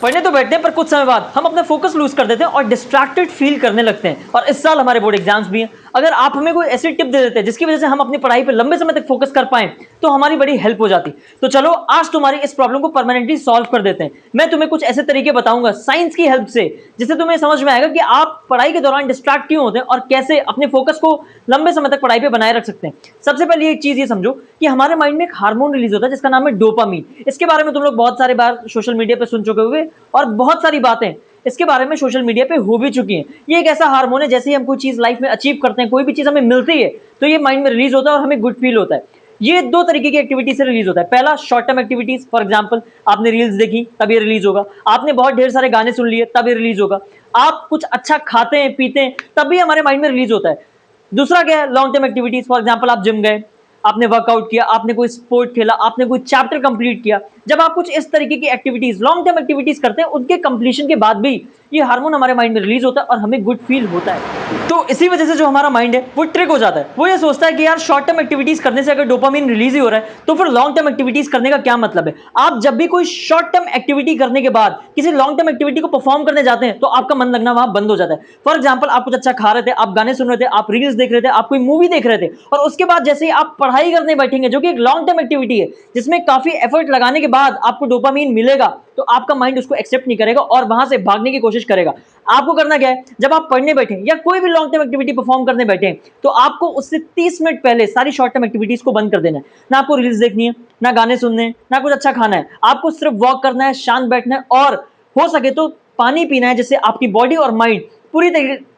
पढ़ने तो बैठते हैं पर कुछ समय बाद हम अपना फोकस लूज कर देते हैं और डिस्ट्रैक्टेड फील करने लगते हैं। और इस साल हमारे बोर्ड एग्जाम्स भी हैं। अगर आप हमें कोई ऐसी टिप दे देते हैं जिसकी वजह से हम अपनी पढ़ाई पर लंबे समय तक फोकस कर पाएं तो हमारी बड़ी हेल्प हो जाती। तो चलो आज तुम्हारी इस प्रॉब्लम को परमानेंटली सॉल्व कर देते हैं। मैं तुम्हें कुछ ऐसे तरीके बताऊंगा साइंस की हेल्प से जिससे तुम्हें समझ में आएगा कि आप पढ़ाई के दौरान डिस्ट्रैक्ट क्यों होते हैं और कैसे अपने फोकस को लंबे समय तक पढ़ाई पर बनाए रख सकते हैं। सबसे पहले एक चीज ये समझो कि हमारे माइंड में एक हार्मोन रिलीज होता है जिसका नाम है डोपामीन। इसके बारे में तुम लोग बहुत सारे बार सोशल मीडिया पे सुन चुके होंगे और बहुत सारी बातें इसके बारे में सोशल मीडिया पे हो भी चुकी हैं। ये एक ऐसा हार्मोन है, जैसे ही हम कोई चीज लाइफ में अचीव करते हैं, कोई भी चीज हमें मिलती है तो ये माइंड में रिलीज होता है और हमें गुड फील होता है। ये दो तरीके की एक्टिविटी से रिलीज होता है। पहला short term activities, for example आपने रील्स देखी तब ये रिलीज होगा, आपने बहुत ढेर सारे गाने सुन लिए तब ये रिलीज होगा, आप कुछ अच्छा खाते हैं पीते हैं तब भी हमारे माइंड में रिलीज होता है। दूसरा क्या है, long term activities, for example आप जिम गए, आपने वर्कआउट किया, आपने कोई स्पोर्ट खेला, आपने कोई चैप्टर कंप्लीट किया। जब आप कुछ इस तरीके की एक्टिविटीज लॉन्ग टर्म एक्टिविटीज करते हैं उनके कंप्लीशन के बाद भी ये हार्मोन हमारे माइंड में रिलीज होता है और हमें गुड फील होता है। तो इसी वजह से जो हमारा माइंड है वो ट्रिक हो जाता है। वो ये सोचता है कि यार शॉर्ट टर्म एक्टिविटीज करने से अगर डोपामिन रिलीज ही हो रहा है तो फिर लॉन्ग टर्म एक्टिविटीज करने का क्या मतलब है। आप जब भी कोई शॉर्ट टर्म एक्टिविटी करने के बाद किसी लॉन्ग टर्म एक्टिविटी को परफॉर्म करने जाते हैं तो आपका मन लगना वहां बंद हो जाता है। फॉर एग्जाम्पल आप कुछ अच्छा खा रहे थे, आप गाने सुन रहे थे, आप रील्स देख रहे थे, आप कोई मूवी देख रहे थे और उसके बाद जैसे ही आप पढ़ाई करने बैठेंगे जो कि एक लॉन्ग टर्म एक्टिविटी है जिसमें काफी एफर्ट लगाने के बाद आपको डोपामिन मिलेगा तो आपका माइंड उसको एक्सेप्ट नहीं करेगा और वहां से भागने की कोशिश करेगा। आपको करना क्या है, जब आप पढ़ने बैठे या कोई भी लॉन्ग टर्म एक्टिविटी परफॉर्म करने बैठे तो आपको उससे 30 मिनट पहले सारी शॉर्ट टर्म एक्टिविटीज को बंद कर देना है। ना आपको रील्स देखनी है, ना गाने सुनने हैं, ना कुछ अच्छा खाना है। आपको सिर्फ वॉक करना है, शांत बैठना है और हो सके तो पानी पीना है जिससे आपकी बॉडी और माइंड पूरी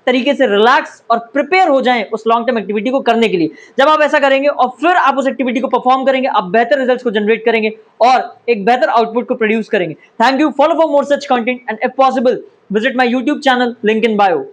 तरीके से रिलैक्स और प्रिपेयर हो जाएं उस लॉन्ग टर्म एक्टिविटी को करने के लिए। जब आप ऐसा करेंगे और फिर आप उस एक्टिविटी को परफॉर्म करेंगे, आप बेहतर रिजल्ट्स को जनरेट करेंगे और एक बेहतर आउटपुट को प्रोड्यूस करेंगे। Thank you, follow for more such content and if possible visit my YouTube channel, link in bio.